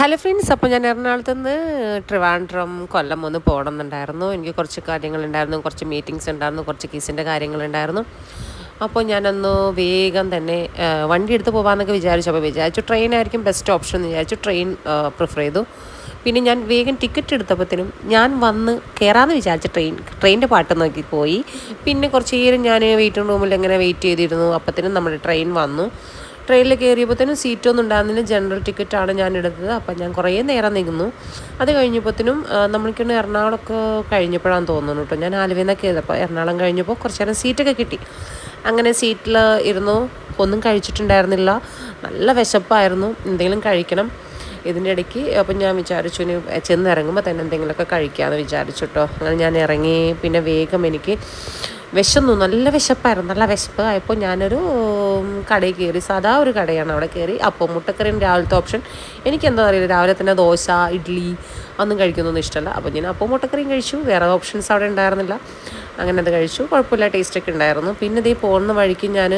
Hello friends, അപ്പോൾ ഞാൻ എറണാകുളത്ത് നിന്ന് ട്രിവാൻഡ്രം കൊല്ലം ഒന്ന് പോകണമെന്നുണ്ടായിരുന്നു. എനിക്ക് കുറച്ച് കാര്യങ്ങളുണ്ടായിരുന്നു, കുറച്ച് മീറ്റിങ്സ് ഉണ്ടായിരുന്നു, കുറച്ച് കേസിൻ്റെ കാര്യങ്ങളുണ്ടായിരുന്നു. അപ്പോൾ ഞാനൊന്ന് വേഗം തന്നെ വണ്ടി എടുത്ത് പോകാമെന്നൊക്കെ വിചാരിച്ചു. അപ്പോൾ വിചാരിച്ചു ട്രെയിനായിരിക്കും ബെസ്റ്റ് ഓപ്ഷൻ എന്ന് വിചാരിച്ചു. ട്രെയിൻ പ്രിഫർ ചെയ്തു. പിന്നെ ഞാൻ വേഗം ടിക്കറ്റ് എടുത്തപ്പോഴത്തേനും ഞാൻ വന്ന് കയറാമെന്ന് വിചാരിച്ച ട്രെയിനിൻ്റെ പാട്ട് നോക്കി പോയി. പിന്നെ കുറച്ച് നേരം ഞാൻ വെയിറ്റിംഗ് റൂമിൽ ഇങ്ങനെ വെയിറ്റ് ചെയ്തിരുന്നു. അപ്പോഴത്തേനും നമ്മുടെ ട്രെയിൻ വന്നു. ട്രെയിനിൽ കയറിയപ്പോഴത്തേനും സീറ്റൊന്നും ഉണ്ടായിരുന്നില്ല. ജനറൽ ടിക്കറ്റാണ് ഞാൻ എടുത്തത്. അപ്പം ഞാൻ കുറേ നേരം നിൽക്കുന്നു. അത് കഴിഞ്ഞപ്പോഴത്തേനും നമ്മൾക്കൊന്ന് എറണാകുളമൊക്കെ കഴിഞ്ഞപ്പോഴാണെന്ന് തോന്നുന്നു കേട്ടോ. ഞാൻ ആലുവയിൽ നിന്നൊക്കെ ചെയ്തപ്പോൾ എറണാകുളം കഴിഞ്ഞപ്പോൾ കുറച്ച് നേരം സീറ്റൊക്കെ കിട്ടി. അങ്ങനെ സീറ്റിൽ ഇരുന്നു. ഒന്നും കഴിച്ചിട്ടുണ്ടായിരുന്നില്ല. നല്ല വിശപ്പായിരുന്നു. എന്തെങ്കിലും കഴിക്കണം. ഇതിൻ്റെ ഇടയ്ക്ക് അപ്പം ഞാൻ വിചാരിച്ചു ഇനി ചെന്നിറങ്ങുമ്പോൾ തന്നെ എന്തെങ്കിലുമൊക്കെ കഴിക്കാമെന്ന് വിചാരിച്ചു കേട്ടോ. അങ്ങനെ ഞാൻ ഇറങ്ങി. പിന്നെ വേഗം എനിക്ക് വിശന്നു, നല്ല വിശപ്പായിരുന്നു. നല്ല വിശപ്പ് ആയപ്പോൾ ഞാനൊരു കടയിൽ കയറി. സാധാ ഒരു കടയാണ്. അവിടെ കയറി അപ്പം മുട്ടക്കറിയും രാവിലത്തെ ഓപ്ഷൻ. എനിക്കെന്താ അറിയില്ല, രാവിലെ തന്നെ ദോശ ഇഡ്ഡലി ഒന്നും കഴിക്കുന്നൊന്നും ഇഷ്ടമല്ല. അപ്പോൾ ഞാൻ അപ്പം മുട്ടക്കറിയും കഴിച്ചു. വേറെ ഓപ്ഷൻസ് അവിടെ ഉണ്ടായിരുന്നില്ല. അങ്ങനെ അത് കഴിച്ചു. കുഴപ്പമില്ല, ടേസ്റ്റൊക്കെ ഉണ്ടായിരുന്നു. പിന്നെ ഇതേ പോകുന്ന വഴിക്ക് ഞാൻ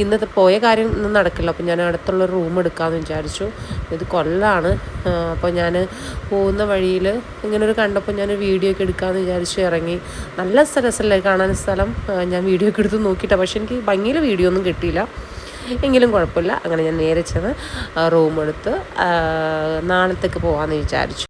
ഇന്നത്തെ പോയ കാര്യം ഒന്നും നടക്കില്ല. അപ്പോൾ ഞാൻ അടുത്തുള്ള റൂം എടുക്കാമെന്ന് വിചാരിച്ചു. ഇത് കൊല്ലമാണ്. അപ്പോൾ ഞാൻ പോകുന്ന വഴിയിൽ ഇങ്ങനൊരു കണ്ടപ്പോൾ ഞാൻ വീഡിയോ ഒക്കെ എടുക്കാമെന്ന് വിചാരിച്ചു ഇറങ്ങി. നല്ല രസമല്ലേ കാണാൻ സ്ഥലം. ഞാൻ വീഡിയോ ഒക്കെ എടുത്ത് നോക്കിയിട്ടാണ്. പക്ഷേ എനിക്ക് ഭംഗിയിൽ വീഡിയോ ഒന്നും കിട്ടിയില്ല. എങ്കിലും കുഴപ്പമില്ല. അങ്ങനെ ഞാൻ നേരെ ചെന്ന് റൂം എടുത്ത് നാളത്തേക്ക് പോകാമെന്ന് വിചാരിച്ചു.